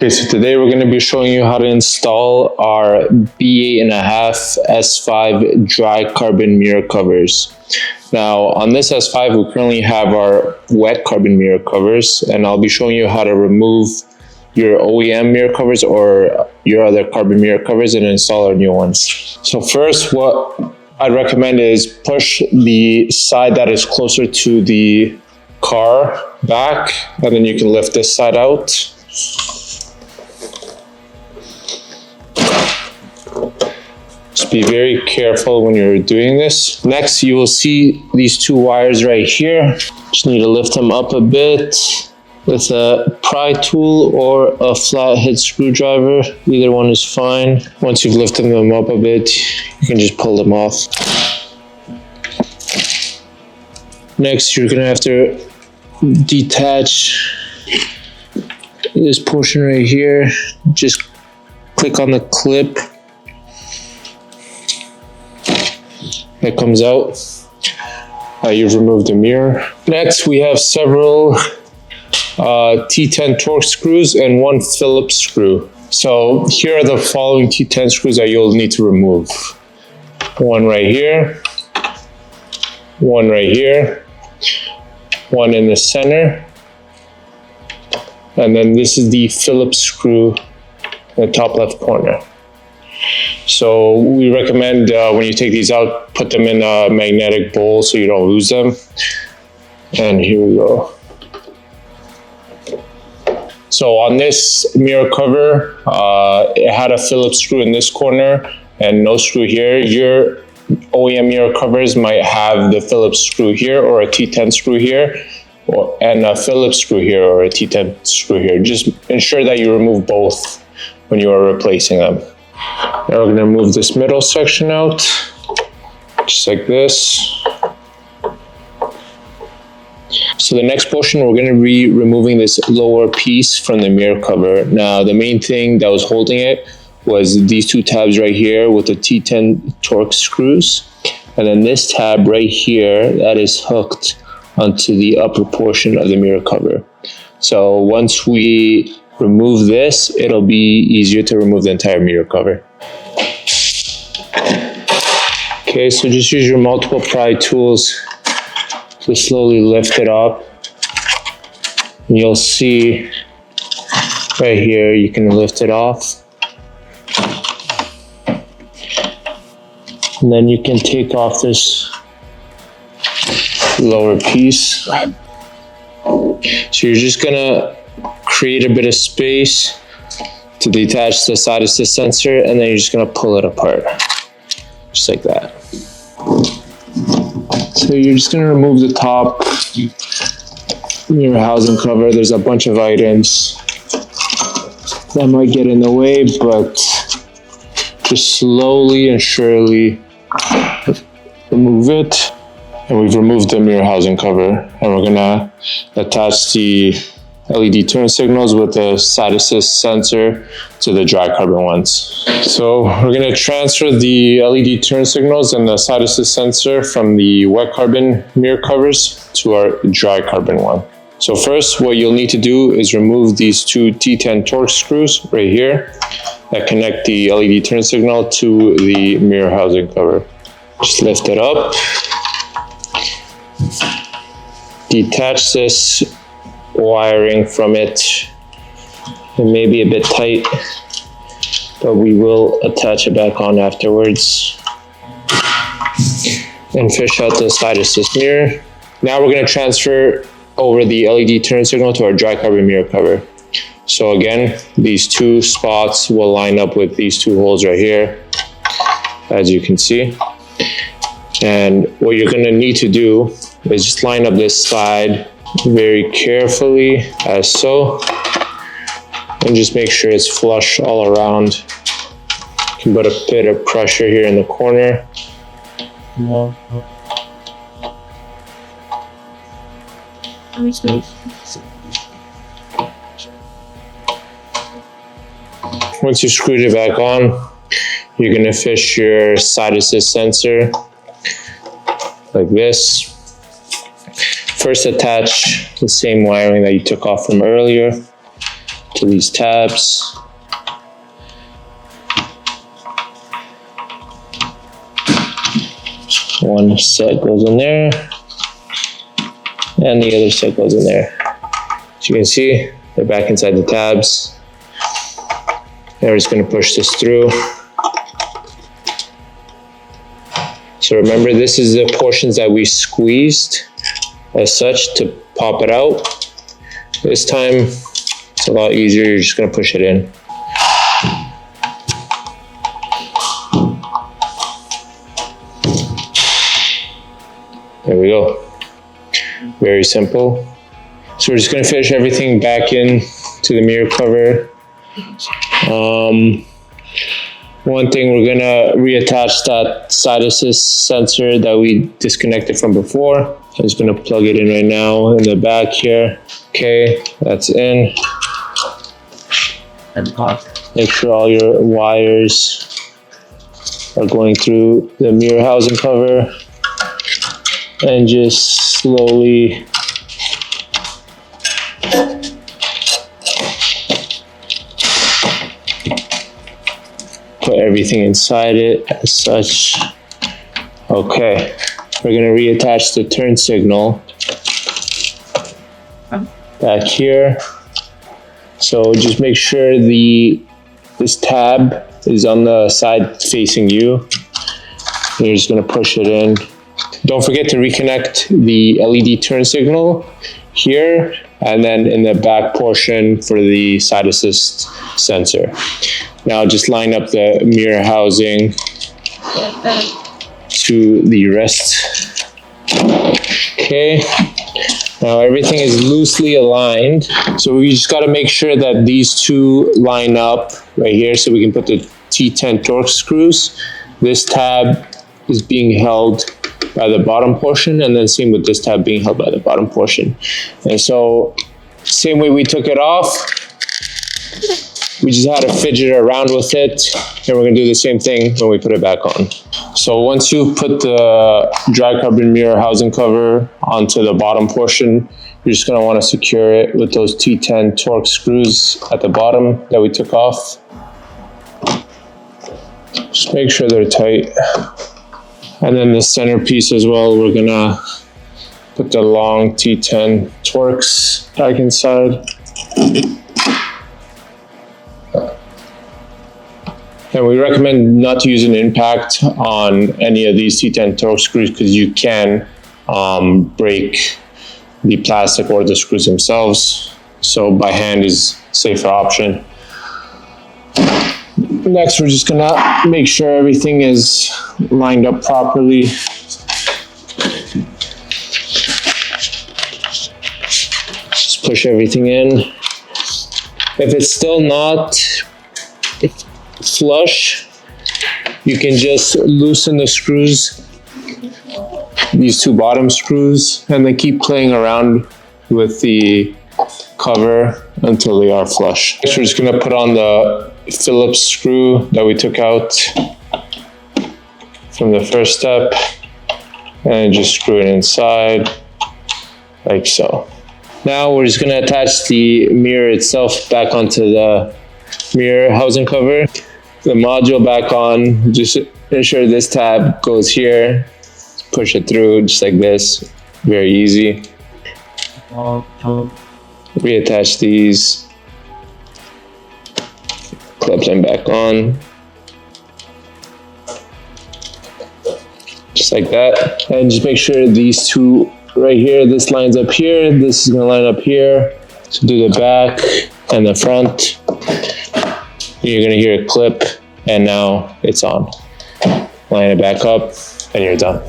Okay, so today we're going to be showing you how to install our B8.5 S5 dry carbon mirror covers. Now on this S5 we currently have our wet carbon mirror covers, and I'll be showing you how to remove your OEM mirror covers or your other carbon mirror covers and install our new ones. So first, what I'd recommend is push the side that is closer to the car back, and then you can lift this side out. Just be very careful when you're doing this. Next, you will see these two wires right here. Just need to lift them up a bit with a pry tool or a flathead screwdriver. Either one is fine. Once you've lifted them up a bit, you can just pull them off. Next, you're gonna have to detach this portion right here. Just click on the clip. That comes out. You've removed the mirror. Next, we have several T10 Torx screws and one Phillips screw. So here are the following T10 screws that you'll need to remove. One right here, one right here, one in the center, and then this is the Phillips screw in the top left corner. So we recommend when you take these out, put them in a magnetic bowl so you don't lose them. And here we go. So on this mirror cover, it had a Phillips screw in this corner and no screw here. Your OEM mirror covers might have the Phillips screw here or a T10 screw here, and a Phillips screw here or a T10 screw here. Just ensure that you remove both when you are replacing them. Now we're going to move this middle section out, just like this. So the next portion, we're going to be removing this lower piece from the mirror cover. Now the main thing that was holding it was these two tabs right here with the T10 Torx screws. And then this tab right here that is hooked onto the upper portion of the mirror cover. So once we remove this, it'll be easier to remove the entire mirror cover. Okay, so just use your multiple pry tools to slowly lift it up. And you'll see right here, you can lift it off. And then you can take off this lower piece. So you're just gonna create a bit of space to detach the side assist sensor, and then you're just gonna pull it apart, just like that. So you're just gonna remove the top mirror housing cover. There's a bunch of items that might get in the way, but just slowly and surely remove it. And we've removed the mirror housing cover, and we're gonna attach the LED turn signals with the side assist sensor to the dry carbon ones. So we're going to transfer the LED turn signals and the side assist sensor from the wet carbon mirror covers to our dry carbon one. So first, what you'll need to do is remove these two T10 Torx screws right here that connect the LED turn signal to the mirror housing cover. Just lift it up. Detach this wiring from it. It may be a bit tight, but we will attach it back on afterwards. And fish out the side assist mirror. Now we're going to transfer over the LED turn signal to our dry carbon mirror cover. So again, these two spots will line up with these two holes right here, as you can see. And what you're going to need to do is just line up this side very carefully, as so, and just make sure it's flush all around. You can put a bit of pressure here in the corner. Once you screwed it back on, you're going to fish your side assist sensor like this. First, attach the same wiring that you took off from earlier to these tabs. One set goes in there, and the other set goes in there. As you can see, they're back inside the tabs. And we're just going to push this through. So remember, this is the portions that we squeezed as such to pop it out. This time, it's a lot easier. You're just going to push it in. There we go. Very simple. So we're just going to finish everything back in to the mirror cover. One thing, we're going to reattach that side assist sensor that we disconnected from before. I'm just going to plug it in right now in the back here. Okay, that's in. And pause. Make sure all your wires are going through the mirror housing cover. And just slowly put everything inside it as such. Okay, we're going to reattach the turn signal back here. So just make sure this tab is on the side facing you. You're just going to push it in. Don't forget to reconnect the LED turn signal here and then in the back portion for the side assist sensor. Now just line up the mirror housing to the rest. Okay, now everything is loosely aligned. So we just got to make sure that these two line up right here so we can put the T10 Torx screws. This tab is being held by the bottom portion, and then same with this tab being held by the bottom portion. And so same way we took it off, we just had to fidget around with it, and we're gonna do the same thing when we put it back on. So once you put the dry carbon mirror housing cover onto the bottom portion, you're just gonna wanna secure it with those T10 Torx screws at the bottom that we took off. Just make sure they're tight. And then the centerpiece as well, we're gonna put the long T10 Torx back inside. And we recommend not to use an impact on any of these T10 Torx screws because you can break the plastic or the screws themselves. So by hand is a safer option. Next, we're just gonna make sure everything is lined up properly. Just push everything in. If it's still not flush, you can just loosen the screws, these two bottom screws, and then keep playing around with the cover until they are flush. So we're just gonna put on the Phillips screw that we took out from the first step and just screw it inside like so. Now we're just going to attach the mirror itself back onto the mirror housing cover. The module back on, just ensure this tab goes here, push it through just like this, very easy. Reattach these, clip them back on, just like that. And just make sure these two right here, this lines up here, this is gonna line up here. So do the back and the front. You're gonna hear a clip, and now it's on. Line it back up, and you're done.